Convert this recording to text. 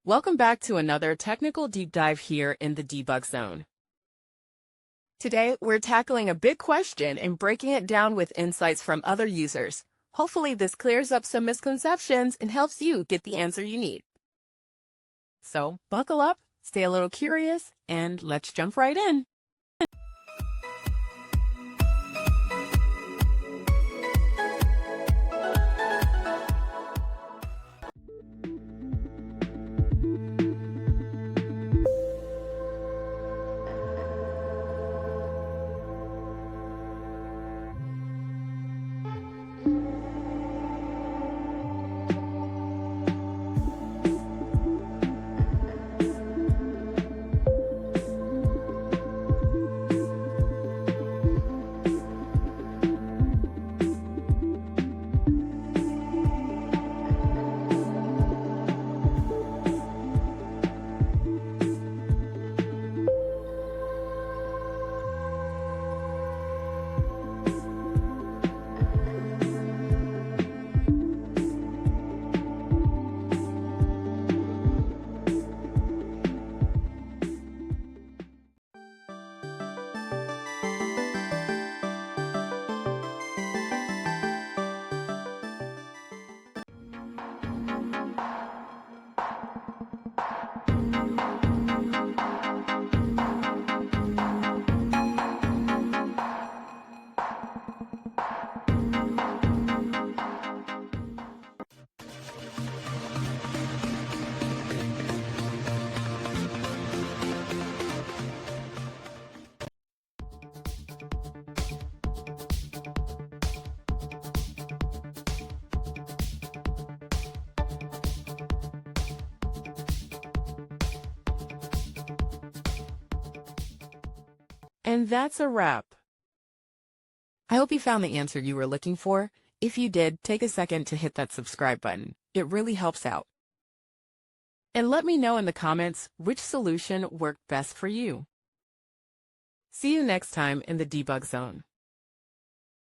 Welcome back to another technical deep dive here in the debug zone. Today, we're tackling a big question and breaking it down with insights from other users. Hopefully, this clears up some misconceptions and helps you get the answer you need. So, buckle up, stay a little curious, and let's jump right in. And that's a wrap. I hope you found the answer you were looking for. If you did, take a second to hit that subscribe button. It really helps out. And let me know in the comments which solution worked best for you. See you next time in the debug zone.